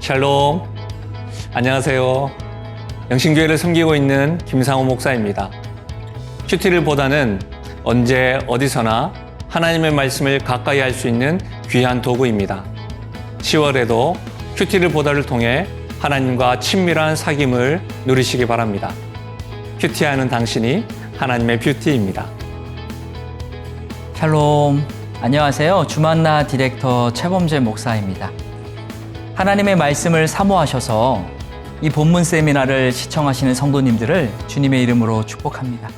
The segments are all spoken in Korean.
샬롬. 안녕하세요. 영신교회를 섬기고 있는 김상호 목사입니다. 큐티를보다는 언제 어디서나 하나님의 말씀을 가까이 할 수 있는 귀한 도구입니다. 10월에도 큐티를보다를 통해 하나님과 친밀한 사귐을 누리시기 바랍니다. 큐티하는 당신이 하나님의 뷰티입니다. 샬롬. 안녕하세요. 주만나 디렉터 최범재 목사입니다. 하나님의 말씀을 사모하셔서 이 본문 세미나를 시청하시는 성도님들을 주님의 이름으로 축복합니다.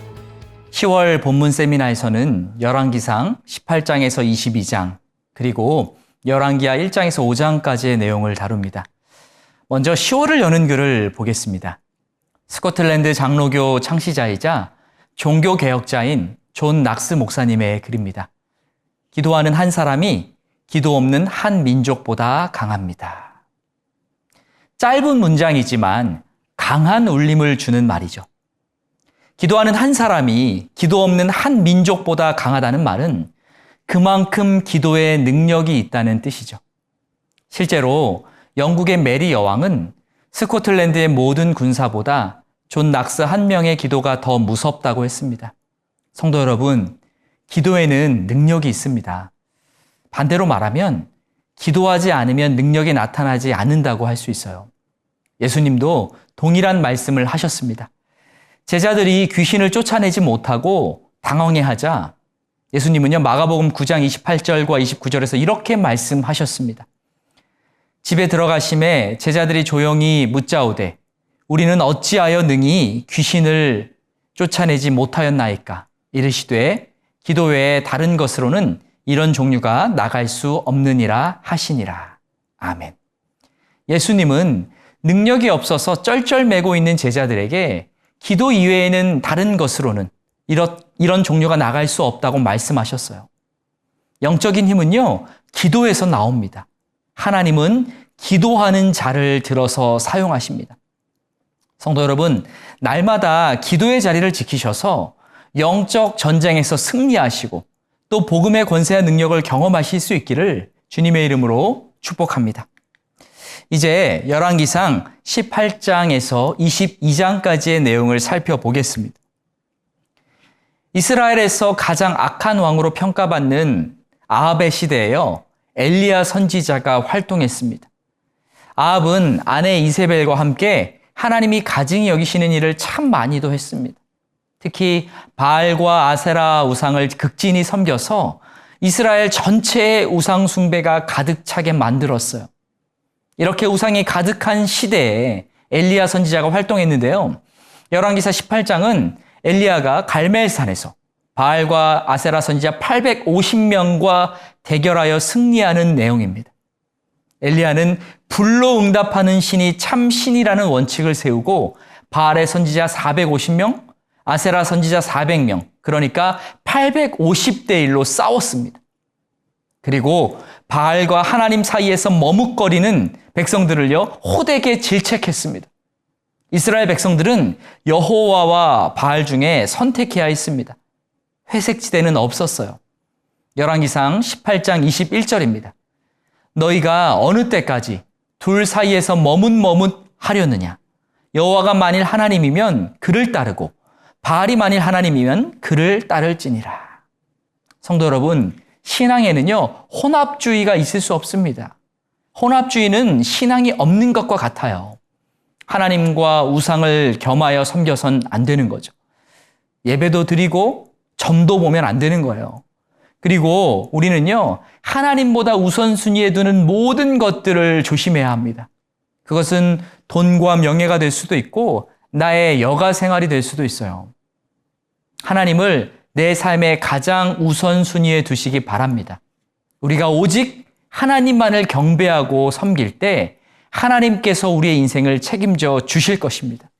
10월 본문 세미나에서는 열왕기상 18장에서 22장 그리고 열왕기하 1장에서 5장까지의 내용을 다룹니다. 먼저 10월을 여는 글을 보겠습니다. 스코틀랜드 장로교 창시자이자 종교개혁자인 존 낙스 목사님의 글입니다. 기도하는 한 사람이 기도 없는 한 민족보다 강합니다. 짧은 문장이지만 강한 울림을 주는 말이죠. 기도하는 한 사람이 기도 없는 한 민족보다 강하다는 말은 그만큼 기도에 능력이 있다는 뜻이죠. 실제로 영국의 메리 여왕은 스코틀랜드의 모든 군사보다 존 낙스 한 명의 기도가 더 무섭다고 했습니다. 성도 여러분, 기도에는 능력이 있습니다. 반대로 말하면 기도하지 않으면 능력이 나타나지 않는다고 할 수 있어요. 예수님도 동일한 말씀을 하셨습니다. 제자들이 귀신을 쫓아내지 못하고 당황해하자 예수님은요, 마가복음 9장 28절과 29절에서 이렇게 말씀하셨습니다. 집에 들어가심에 제자들이 조용히 묻자오되 우리는 어찌하여 능히 귀신을 쫓아내지 못하였나이까? 이르시되 기도 외에 다른 것으로는 이런 종류가 나갈 수 없느니라 하시니라. 아멘. 예수님은 능력이 없어서 쩔쩔매고 있는 제자들에게 기도 이외에는 다른 것으로는 이런 종류가 나갈 수 없다고 말씀하셨어요. 영적인 힘은요, 기도에서 나옵니다. 하나님은 기도하는 자를 들어서 사용하십니다. 성도 여러분, 날마다 기도의 자리를 지키셔서 영적 전쟁에서 승리하시고 또 복음의 권세와 능력을 경험하실 수 있기를 주님의 이름으로 축복합니다. 이제 열왕기상 18장에서 22장까지의 내용을 살펴보겠습니다. 이스라엘에서 가장 악한 왕으로 평가받는 아합의 시대에요, 엘리야 선지자가 활동했습니다. 아합은 아내 이세벨과 함께 하나님이 가증히 여기시는 일을 참 많이도 했습니다. 특히 바알과 아세라 우상을 극진히 섬겨서 이스라엘 전체의 우상 숭배가 가득 차게 만들었어요. 이렇게 우상이 가득한 시대에 엘리야 선지자가 활동했는데요. 열왕기사 18장은 엘리야가 갈멜산에서 바알과 아세라 선지자 850명과 대결하여 승리하는 내용입니다. 엘리야는 불로 응답하는 신이 참 신이라는 원칙을 세우고 바알의 선지자 450명, 아세라 선지자 400명, 그러니까 850대 1로 싸웠습니다. 그리고 바알과 하나님 사이에서 머뭇거리는 백성들을요, 호되게 질책했습니다. 이스라엘 백성들은 여호와와 바알 중에 선택해야 했습니다. 회색지대는 없었어요. 열왕기상 18장 21절입니다. 너희가 어느 때까지 둘 사이에서 머뭇하려느냐? 여호와가 만일 하나님이면 그를 따르고 바알이 만일 하나님이면 그를 따를지니라. 성도 여러분, 신앙에는요, 혼합주의가 있을 수 없습니다. 혼합주의는 신앙이 없는 것과 같아요. 하나님과 우상을 겸하여 섬겨선 안 되는 거죠. 예배도 드리고 점도 보면 안 되는 거예요. 그리고 우리는요, 하나님보다 우선순위에 두는 모든 것들을 조심해야 합니다. 그것은 돈과 명예가 될 수도 있고 나의 여가 생활이 될 수도 있어요. 하나님을 내 삶의 가장 우선순위에 두시기 바랍니다. 우리가 오직 하나님만을 경배하고 섬길 때 하나님께서 우리의 인생을 책임져 주실 것입니다.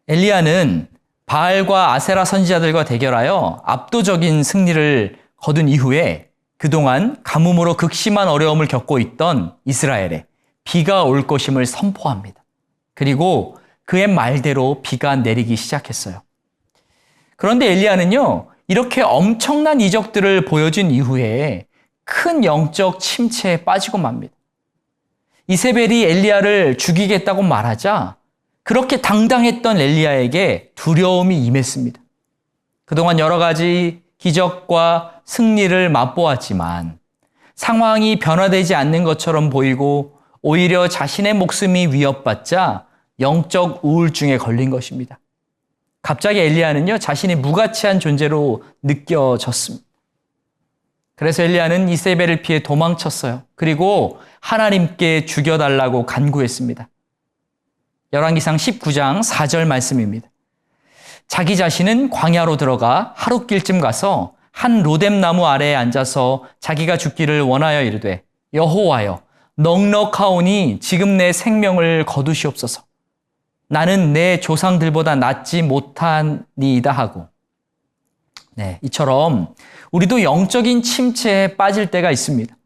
엘리야는 바알과 아세라 선지자들과 대결하여 압도적인 승리를 거둔 이후에 그동안 가뭄으로 극심한 어려움을 겪고 있던 이스라엘에 비가 올 것임을 선포합니다. 그리고 그의 말대로 비가 내리기 시작했어요. 그런데 엘리야는요, 이렇게 엄청난 이적들을 보여준 이후에 큰 영적 침체에 빠지고 맙니다. 이세벨이 엘리야를 죽이겠다고 말하자 그렇게 당당했던 엘리야에게 두려움이 임했습니다. 그동안 여러 가지 기적과 승리를 맛보았지만 상황이 변화되지 않는 것처럼 보이고 오히려 자신의 목숨이 위협받자 영적 우울증에 걸린 것입니다. 갑자기 엘리야는요, 자신이 무가치한 존재로 느껴졌습니다. 그래서 엘리야는 이세벨을 피해 도망쳤어요. 그리고 하나님께 죽여달라고 간구했습니다. 열왕기상 19장 4절 말씀입니다. 자기 자신은 광야로 들어가 하룻길쯤 가서 한 로뎀나무 아래에 앉아서 자기가 죽기를 원하여 이르되 여호와여 넉넉하오니 지금 내 생명을 거두시옵소서. 나는 내 조상들보다 낫지 못하니이다 하고. 네, 이처럼 우리도 영적인 침체에 빠질 때가 있습니다.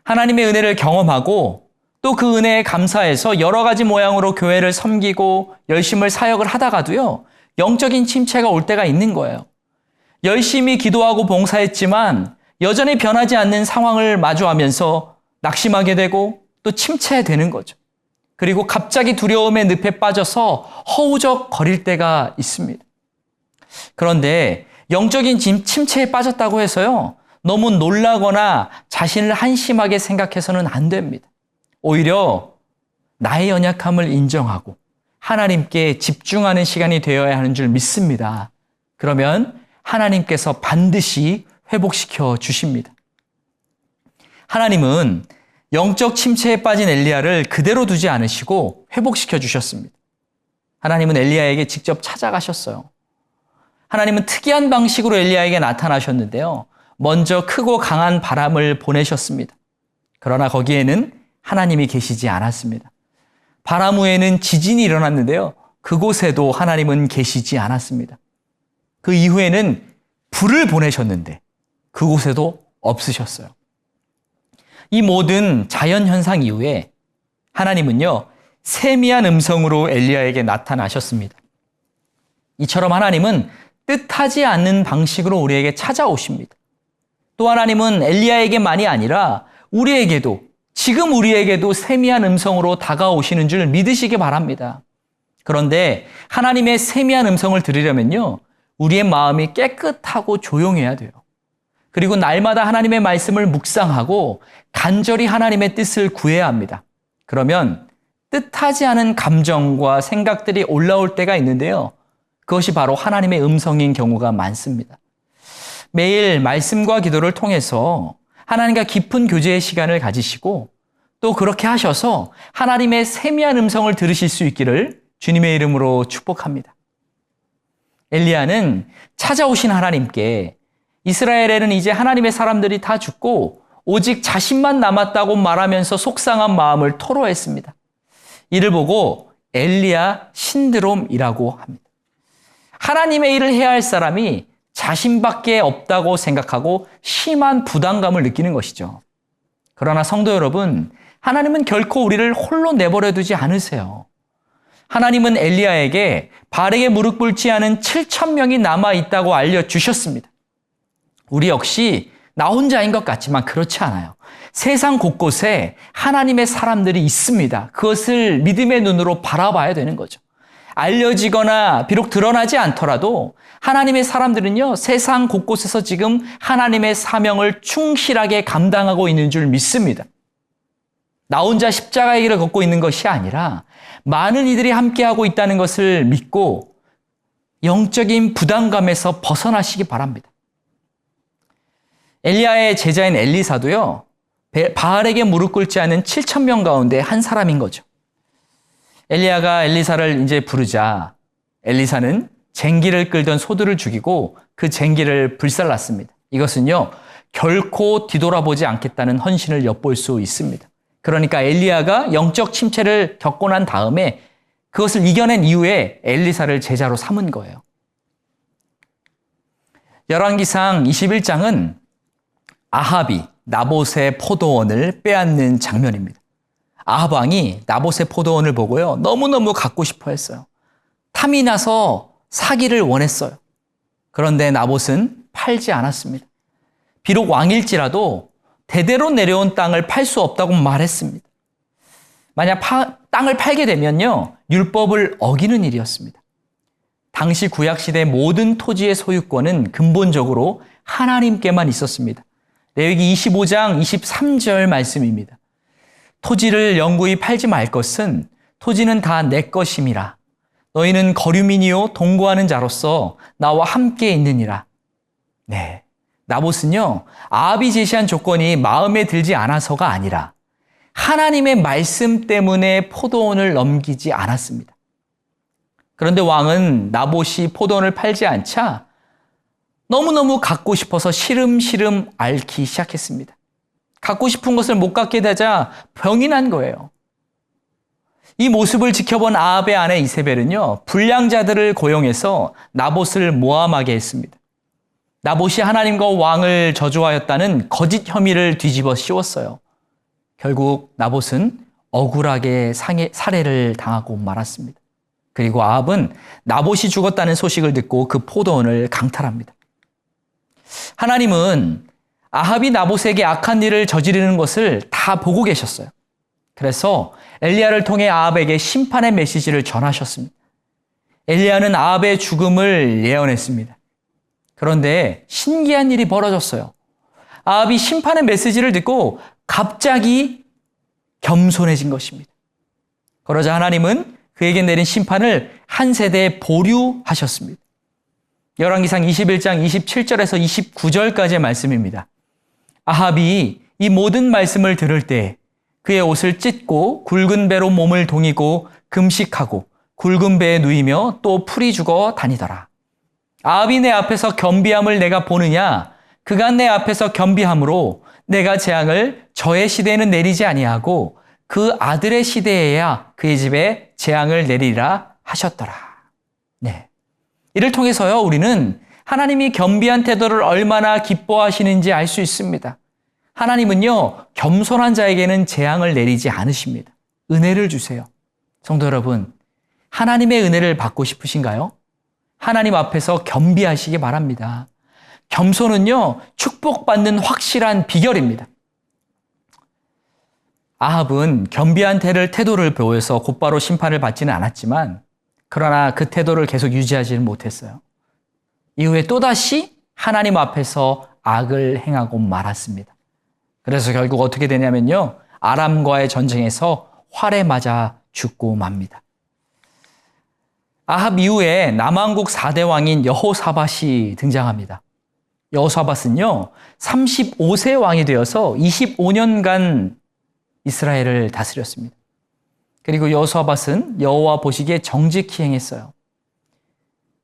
하나님의 은혜를 경험하고 또 그 은혜에 감사해서 여러 가지 모양으로 교회를 섬기고 열심을 사역을 하다가도요, 영적인 침체가 올 때가 있는 거예요. 열심히 기도하고 봉사했지만 여전히 변하지 않는 상황을 마주하면서 낙심하게 되고 또 침체되는 거죠. 그리고 갑자기 두려움의 늪에 빠져서 허우적거릴 때가 있습니다. 그런데 영적인 침체에 빠졌다고 해서요, 너무 놀라거나 자신을 한심하게 생각해서는 안 됩니다. 오히려 나의 연약함을 인정하고 하나님께 집중하는 시간이 되어야 하는 줄 믿습니다. 그러면 하나님께서 반드시 회복시켜 주십니다. 하나님은 영적 침체에 빠진 엘리야를 그대로 두지 않으시고 회복시켜 주셨습니다. 하나님은 엘리야에게 직접 찾아가셨어요. 하나님은 특이한 방식으로 엘리야에게 나타나셨는데요. 먼저 크고 강한 바람을 보내셨습니다. 그러나 거기에는 하나님이 계시지 않았습니다. 바람 후에는 지진이 일어났는데요. 그곳에도 하나님은 계시지 않았습니다. 그 이후에는 불을 보내셨는데 그곳에도 없으셨어요. 이 모든 자연현상 이후에 하나님은요, 세미한 음성으로 엘리야에게 나타나셨습니다. 이처럼 하나님은 뜻하지 않는 방식으로 우리에게 찾아오십니다. 또 하나님은 엘리야에게만이 아니라 지금 우리에게도 세미한 음성으로 다가오시는 줄 믿으시기 바랍니다. 그런데 하나님의 세미한 음성을 들으려면요, 우리의 마음이 깨끗하고 조용해야 돼요. 그리고 날마다 하나님의 말씀을 묵상하고 간절히 하나님의 뜻을 구해야 합니다. 그러면 뜻하지 않은 감정과 생각들이 올라올 때가 있는데요. 그것이 바로 하나님의 음성인 경우가 많습니다. 매일 말씀과 기도를 통해서 하나님과 깊은 교제의 시간을 가지시고 또 그렇게 하셔서 하나님의 세미한 음성을 들으실 수 있기를 주님의 이름으로 축복합니다. 엘리야는 찾아오신 하나님께 이스라엘에는 이제 하나님의 사람들이 다 죽고 오직 자신만 남았다고 말하면서 속상한 마음을 토로했습니다. 이를 보고 엘리야 신드롬이라고 합니다. 하나님의 일을 해야 할 사람이 자신밖에 없다고 생각하고 심한 부담감을 느끼는 것이죠. 그러나 성도 여러분, 하나님은 결코 우리를 홀로 내버려 두지 않으세요. 하나님은 엘리야에게 바알에게 무릎 꿇지 않은 7,000명이 남아있다고 알려주셨습니다. 우리 역시 나 혼자인 것 같지만 그렇지 않아요. 세상 곳곳에 하나님의 사람들이 있습니다. 그것을 믿음의 눈으로 바라봐야 되는 거죠. 알려지거나 비록 드러나지 않더라도 하나님의 사람들은요, 세상 곳곳에서 지금 하나님의 사명을 충실하게 감당하고 있는 줄 믿습니다. 나 혼자 십자가의 길을 걷고 있는 것이 아니라 많은 이들이 함께하고 있다는 것을 믿고 영적인 부담감에서 벗어나시기 바랍니다. 엘리야의 제자인 엘리사도요, 바알에게 무릎 꿇지 않은 7,000명 가운데 한 사람인 거죠. 엘리야가 엘리사를 이제 부르자 엘리사는 쟁기를 끌던 소들을 죽이고 그 쟁기를 불살랐습니다. 이것은요, 결코 뒤돌아보지 않겠다는 헌신을 엿볼 수 있습니다. 그러니까 엘리야가 영적 침체를 겪고 난 다음에 그것을 이겨낸 이후에 엘리사를 제자로 삼은 거예요. 열왕기상 21장은 아합이 나봇의 포도원을 빼앗는 장면입니다. 아합 왕이 나봇의 포도원을 보고요, 너무너무 갖고 싶어 했어요. 탐이 나서 사기를 원했어요. 그런데 나봇은 팔지 않았습니다. 비록 왕일지라도 대대로 내려온 땅을 팔 수 없다고 말했습니다. 만약 땅을 팔게 되면요, 율법을 어기는 일이었습니다. 당시 구약시대 모든 토지의 소유권은 근본적으로 하나님께만 있었습니다. 레위기 25장 23절 말씀입니다. 토지를 영구히 팔지 말 것은 토지는 다 내 것임이라. 너희는 거류민이요 동거하는 자로서 나와 함께 있느니라. 네, 나봇은요, 아합이 제시한 조건이 마음에 들지 않아서가 아니라 하나님의 말씀 때문에 포도원을 넘기지 않았습니다. 그런데 왕은 나봇이 포도원을 팔지 않자 너무너무 갖고 싶어서 시름시름 앓기 시작했습니다. 갖고 싶은 것을 못 갖게 되자 병이 난 거예요. 이 모습을 지켜본 아합의 아내 이세벨은요, 불량자들을 고용해서 나봇을 모함하게 했습니다. 나봇이 하나님과 왕을 저주하였다는 거짓 혐의를 뒤집어 씌웠어요. 결국 나봇은 억울하게 살해를 당하고 말았습니다. 그리고 아합은 나봇이 죽었다는 소식을 듣고 그 포도원을 강탈합니다. 하나님은 아합이 나봇에게 악한 일을 저지르는 것을 다 보고 계셨어요. 그래서 엘리야를 통해 아합에게 심판의 메시지를 전하셨습니다. 엘리야는 아합의 죽음을 예언했습니다. 그런데 신기한 일이 벌어졌어요. 아합이 심판의 메시지를 듣고 갑자기 겸손해진 것입니다. 그러자 하나님은 그에게 내린 심판을 한 세대에 보류하셨습니다. 열왕기상 21장 27절에서 29절까지의 말씀입니다. 아합이 이 모든 말씀을 들을 때 그의 옷을 찢고 굵은 배로 몸을 동이고 금식하고 굵은 배에 누이며 또 풀이 죽어 다니더라. 아합이 내 앞에서 겸비함을 내가 보느냐? 그가 내 앞에서 겸비함으로 내가 재앙을 저의 시대에는 내리지 아니하고 그 아들의 시대에야 그의 집에 재앙을 내리라 하셨더라. 네. 이를 통해서요, 우리는 하나님이 겸비한 태도를 얼마나 기뻐하시는지 알 수 있습니다. 하나님은요, 겸손한 자에게는 재앙을 내리지 않으십니다. 은혜를 주세요. 성도 여러분, 하나님의 은혜를 받고 싶으신가요? 하나님 앞에서 겸비하시기 바랍니다. 겸손은요, 축복받는 확실한 비결입니다. 아합은 겸비한 태도를 보여서 곧바로 심판을 받지는 않았지만, 그러나 그 태도를 계속 유지하지는 못했어요. 이후에 또다시 하나님 앞에서 악을 행하고 말았습니다. 그래서 결국 어떻게 되냐면요, 아람과의 전쟁에서 활에 맞아 죽고 맙니다. 아합 이후에 남왕국 4대 왕인 여호사밧이 등장합니다. 여호사밧은요, 35세 왕이 되어서 25년간 이스라엘을 다스렸습니다. 그리고 여호사밧은 여호와 보시기에 정직히 행했어요.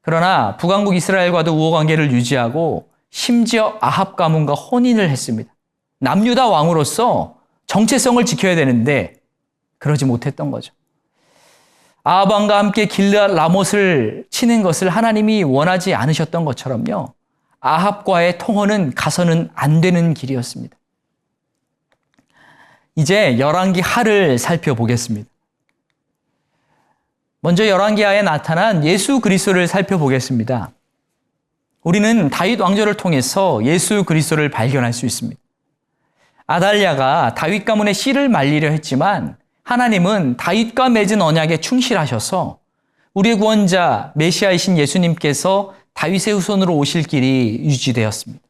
그러나 북왕국 이스라엘과도 우호관계를 유지하고 심지어 아합 가문과 혼인을 했습니다. 남유다 왕으로서 정체성을 지켜야 되는데 그러지 못했던 거죠. 아합 왕과 함께 길르앗 라못을 치는 것을 하나님이 원하지 않으셨던 것처럼요, 아합과의 통혼은 가서는 안 되는 길이었습니다. 이제 열왕기 하를 살펴보겠습니다. 먼저 열왕기 하에 나타난 예수 그리스도를 살펴보겠습니다. 우리는 다윗 왕조를 통해서 예수 그리스도를 발견할 수 있습니다. 아달랴가 다윗 가문의 씨를 말리려 했지만 하나님은 다윗과 맺은 언약에 충실하셔서 우리의 구원자 메시아이신 예수님께서 다윗의 후손으로 오실 길이 유지되었습니다.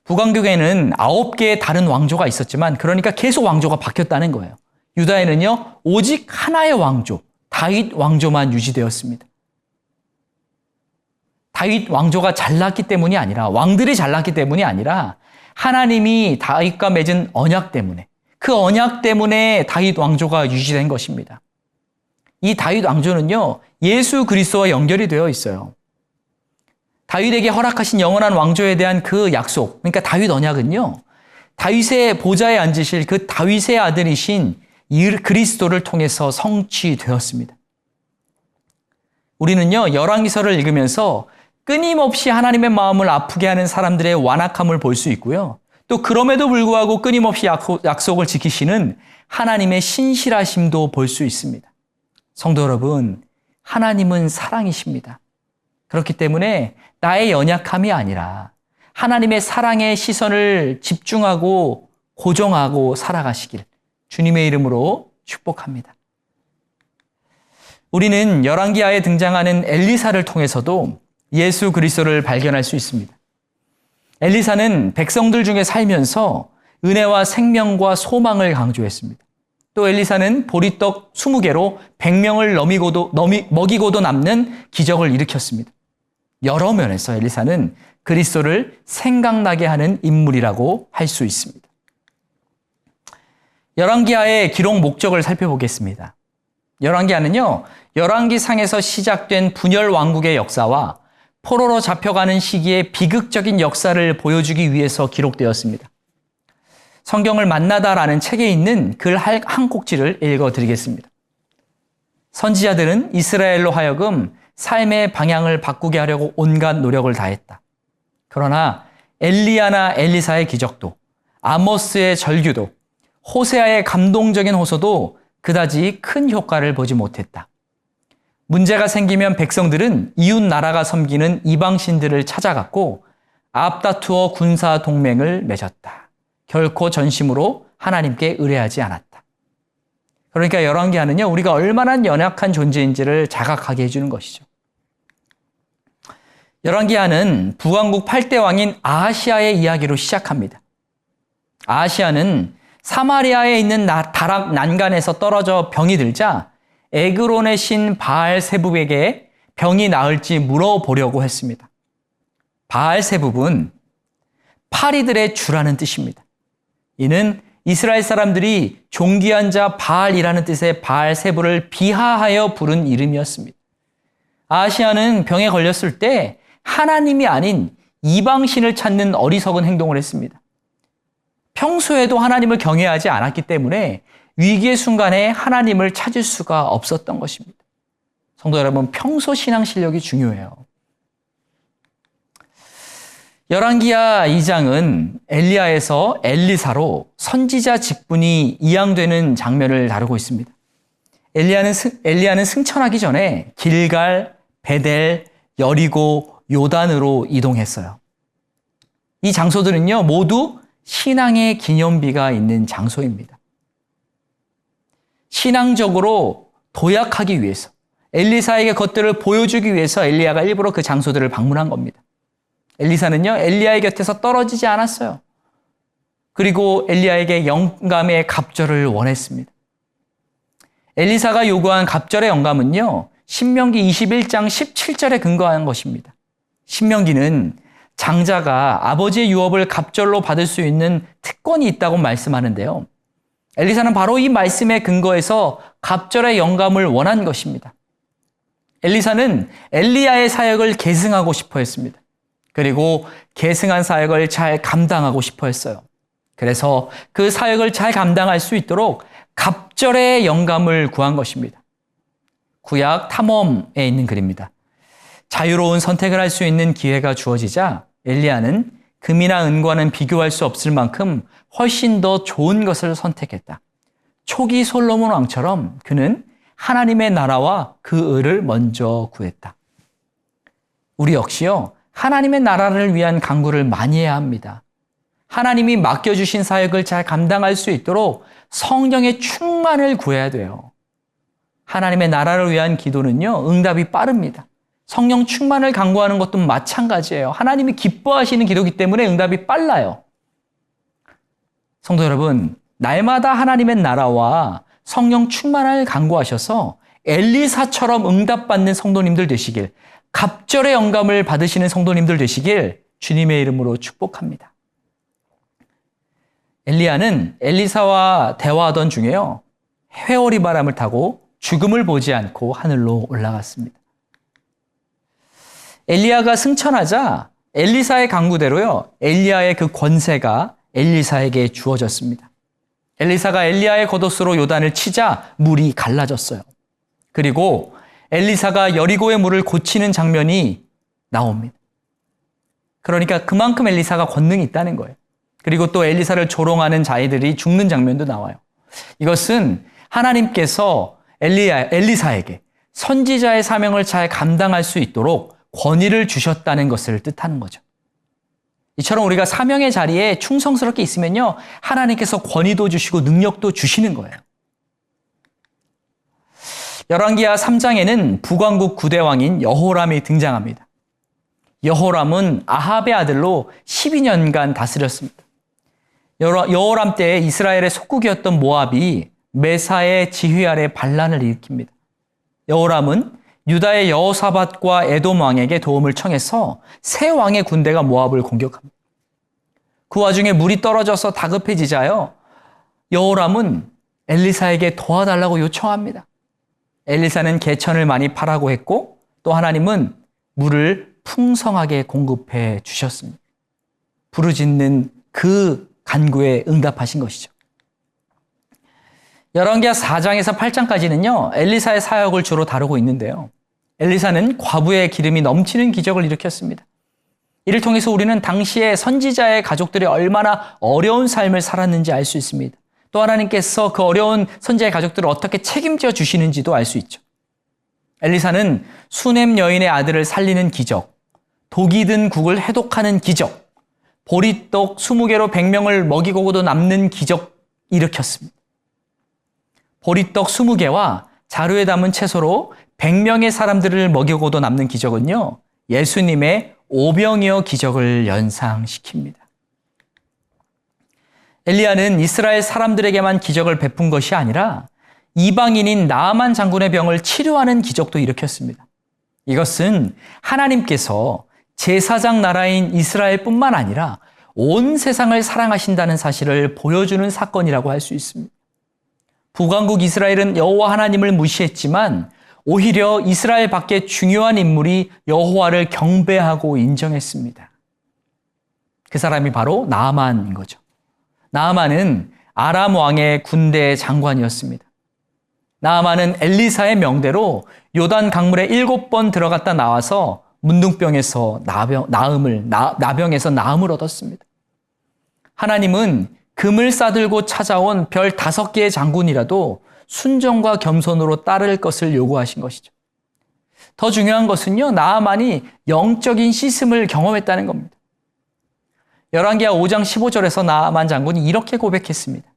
북왕국에는 9개의 다른 왕조가 있었지만 그러니까 계속 왕조가 바뀌었다는 거예요. 유다에는요, 오직 하나의 왕조, 다윗 왕조만 유지되었습니다. 다윗 왕조가 잘났기 때문이 아니라, 왕들이 잘났기 때문이 아니라 하나님이 다윗과 맺은 언약 때문에, 그 언약 때문에 다윗 왕조가 유지된 것입니다. 이 다윗 왕조는요, 예수 그리스도와 연결이 되어 있어요. 다윗에게 허락하신 영원한 왕조에 대한 그 약속, 그러니까 다윗 언약은요, 다윗의 보좌에 앉으실 그 다윗의 아들이신 그리스도를 통해서 성취되었습니다. 우리는요, 열왕기서를 읽으면서 끊임없이 하나님의 마음을 아프게 하는 사람들의 완악함을 볼 수 있고요. 또 그럼에도 불구하고 끊임없이 약속을 지키시는 하나님의 신실하심도 볼 수 있습니다. 성도 여러분, 하나님은 사랑이십니다. 그렇기 때문에 나의 연약함이 아니라 하나님의 사랑의 시선을 집중하고 고정하고 살아가시길 주님의 이름으로 축복합니다. 우리는 열왕기하에 등장하는 엘리사를 통해서도 예수 그리스도를 발견할 수 있습니다. 엘리사는 백성들 중에 살면서 은혜와 생명과 소망을 강조했습니다. 또 엘리사는 보리떡 20개로 100명을 먹이고도 남는 기적을 일으켰습니다. 여러 면에서 엘리사는 그리스도를 생각나게 하는 인물이라고 할 수 있습니다. 열왕기하의 기록 목적을 살펴보겠습니다. 열왕기하는요, 열왕기상에서 시작된 분열 왕국의 역사와 포로로 잡혀가는 시기의 비극적인 역사를 보여주기 위해서 기록되었습니다. 성경을 만나다라는 책에 있는 글 한 꼭지를 읽어드리겠습니다. 선지자들은 이스라엘로 하여금 삶의 방향을 바꾸게 하려고 온갖 노력을 다했다. 그러나 엘리야나 엘리사의 기적도, 아모스의 절규도, 호세아의 감동적인 호소도 그다지 큰 효과를 보지 못했다. 문제가 생기면 백성들은 이웃 나라가 섬기는 이방신들을 찾아갔고 앞다투어 군사 동맹을 맺었다. 결코 전심으로 하나님께 의뢰하지 않았다. 그러니까 열왕기하는요, 우리가 얼마나 연약한 존재인지를 자각하게 해주는 것이죠. 열왕기하는 북왕국 8대 왕인 아하시아의 이야기로 시작합니다. 아하시아는 사마리아에 있는 다락 난간에서 떨어져 병이 들자 에그론의 신 바알세붑에게 병이 나을지 물어보려고 했습니다. 바알세붑은 파리들의 주라는 뜻입니다. 이는 이스라엘 사람들이 존귀한 자 바알이라는 뜻의 바알세붑을 비하하여 부른 이름이었습니다. 아하시아는 병에 걸렸을 때 하나님이 아닌 이방신을 찾는 어리석은 행동을 했습니다. 평소에도 하나님을 경외하지 않았기 때문에 위기의 순간에 하나님을 찾을 수가 없었던 것입니다. 성도 여러분, 평소 신앙 실력이 중요해요. 열왕기하 2장은 엘리야에서 엘리사로 선지자 직분이 이양되는 장면을 다루고 있습니다. 엘리야는 승천하기 전에 길갈, 베델, 여리고, 요단으로 이동했어요. 이 장소들은요, 모두 신앙의 기념비가 있는 장소입니다. 신앙적으로 도약하기 위해서, 엘리사에게 것들을 보여주기 위해서 엘리야가 일부러 그 장소들을 방문한 겁니다. 엘리사는요, 엘리야의 곁에서 떨어지지 않았어요. 그리고 엘리야에게 영감의 갑절을 원했습니다. 엘리사가 요구한 갑절의 영감은요, 신명기 21장 17절에 근거한 것입니다. 신명기는 장자가 아버지의 유업을 갑절로 받을 수 있는 특권이 있다고 말씀하는데요. 엘리사는 바로 이 말씀에 근거해서 갑절의 영감을 원한 것입니다. 엘리사는 엘리야의 사역을 계승하고 싶어 했습니다. 그리고 계승한 사역을 잘 감당하고 싶어 했어요. 그래서 그 사역을 잘 감당할 수 있도록 갑절의 영감을 구한 것입니다. 구약 탐험에 있는 글입니다. 자유로운 선택을 할 수 있는 기회가 주어지자 엘리야는 금이나 은과는 비교할 수 없을 만큼 훨씬 더 좋은 것을 선택했다. 초기 솔로몬 왕처럼 그는 하나님의 나라와 그 의를 먼저 구했다. 우리 역시요, 하나님의 나라를 위한 간구를 많이 해야 합니다. 하나님이 맡겨주신 사역을 잘 감당할 수 있도록 성령의 충만을 구해야 돼요. 하나님의 나라를 위한 기도는요, 응답이 빠릅니다. 성령 충만을 간구하는 것도 마찬가지예요. 하나님이 기뻐하시는 기도이기 때문에 응답이 빨라요. 성도 여러분, 날마다 하나님의 나라와 성령 충만을 간구하셔서 엘리사처럼 응답받는 성도님들 되시길, 갑절의 영감을 받으시는 성도님들 되시길 주님의 이름으로 축복합니다. 엘리야는 엘리사와 대화하던 중에요, 회오리 바람을 타고 죽음을 보지 않고 하늘로 올라갔습니다. 엘리야가 승천하자 엘리사의 간구대로요, 엘리야의 그 권세가 엘리사에게 주어졌습니다. 엘리사가 엘리야의 겉옷으로 요단을 치자 물이 갈라졌어요. 그리고 엘리사가 여리고의 물을 고치는 장면이 나옵니다. 그러니까 그만큼 엘리사가 권능이 있다는 거예요. 그리고 또 엘리사를 조롱하는 자들이 죽는 장면도 나와요. 이것은 하나님께서 엘리사에게 선지자의 사명을 잘 감당할 수 있도록 권위를 주셨다는 것을 뜻하는 거죠. 이처럼 우리가 사명의 자리에 충성스럽게 있으면요, 하나님께서 권위도 주시고 능력도 주시는 거예요. 열왕기하 3장에는 북왕국 9대 왕인 여호람이 등장합니다. 여호람은 아합의 아들로 12년간 다스렸습니다. 여호람 때 이스라엘의 속국이었던 모압이 메사의 지휘 아래 반란을 일으킵니다. 여호람은 유다의 여호사밧과 에돔 왕에게 도움을 청해서 새 왕의 군대가 모압을 공격합니다. 그 와중에 물이 떨어져서 다급해지자요, 여호람은 엘리사에게 도와달라고 요청합니다. 엘리사는 개천을 많이 파라고 했고, 또 하나님은 물을 풍성하게 공급해 주셨습니다. 부르짖는 그 간구에 응답하신 것이죠. 열왕기하 4장에서 8장까지는요, 엘리사의 사역을 주로 다루고 있는데요. 엘리사는 과부의 기름이 넘치는 기적을 일으켰습니다. 이를 통해서 우리는 당시에 선지자의 가족들이 얼마나 어려운 삶을 살았는지 알 수 있습니다. 또 하나님께서 그 어려운 선지자의 가족들을 어떻게 책임져 주시는지도 알 수 있죠. 엘리사는 수넴 여인의 아들을 살리는 기적, 독이 든 국을 해독하는 기적, 보리떡 20개로 100명을 먹이고도 남는 기적 일으켰습니다. 보리떡 20개와 자루에 담은 채소로 100명의 사람들을 먹이고도 남는 기적은요, 예수님의 오병이어 기적을 연상시킵니다. 엘리야는 이스라엘 사람들에게만 기적을 베푼 것이 아니라 이방인인 나아만 장군의 병을 치료하는 기적도 일으켰습니다. 이것은 하나님께서 제사장 나라인 이스라엘뿐만 아니라 온 세상을 사랑하신다는 사실을 보여주는 사건이라고 할 수 있습니다. 북왕국 이스라엘은 여호와 하나님을 무시했지만 오히려 이스라엘 밖의 중요한 인물이 여호와를 경배하고 인정했습니다. 그 사람이 바로 나아만인 거죠. 나아만은 아람 왕의 군대 장관이었습니다. 나아만은 엘리사의 명대로 요단 강물에 7번 들어갔다 나와서 문둥병에서 나병에서 나음을 얻었습니다. 하나님은 금을 싸들고 찾아온 별 5개의 장군이라도 순종과 겸손으로 따를 것을 요구하신 것이죠. 더 중요한 것은요, 나아만이 영적인 씻음을 경험했다는 겁니다. 열왕기하 5장 15절에서 나아만 장군이 이렇게 고백했습니다.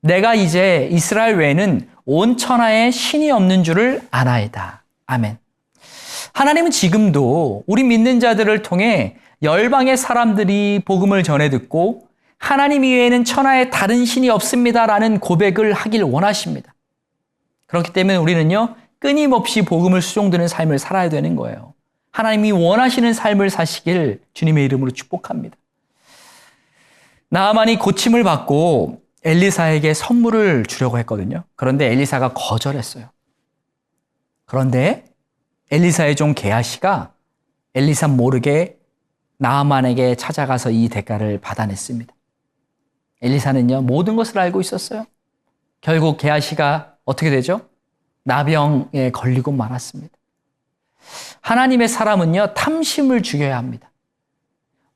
내가 이제 이스라엘 외에는 온 천하에 신이 없는 줄을 아나이다. 아멘. 하나님은 지금도 우리 믿는 자들을 통해 열방의 사람들이 복음을 전해 듣고 하나님 이외에는 천하에 다른 신이 없습니다라는 고백을 하길 원하십니다. 그렇기 때문에 우리는요, 끊임없이 복음을 수종드는 삶을 살아야 되는 거예요. 하나님이 원하시는 삶을 사시길 주님의 이름으로 축복합니다. 나아만이 고침을 받고 엘리사에게 선물을 주려고 했거든요. 그런데 엘리사가 거절했어요. 그런데 엘리사의 종 게하시가 엘리사 모르게 나아만에게 찾아가서 이 대가를 받아냈습니다. 엘리사는요, 모든 것을 알고 있었어요. 결국 게하시가 어떻게 되죠? 나병에 걸리고 말았습니다. 하나님의 사람은요, 탐심을 죽여야 합니다.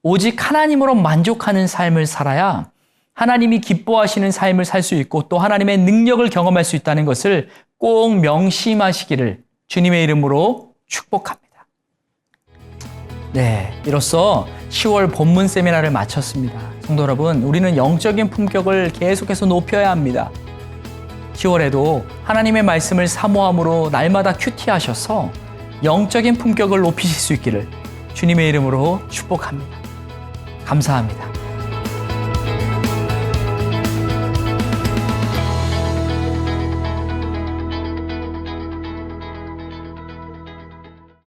오직 하나님으로 만족하는 삶을 살아야 하나님이 기뻐하시는 삶을 살 수 있고 또 하나님의 능력을 경험할 수 있다는 것을 꼭 명심하시기를 주님의 이름으로 축복합니다. 네, 이로써 10월 본문 세미나를 마쳤습니다. 성도 여러분, 우리는 영적인 품격을 계속해서 높여야 합니다. 10월에도 하나님의 말씀을 사모함으로 날마다 큐티하셔서 영적인 품격을 높이실 수 있기를 주님의 이름으로 축복합니다. 감사합니다.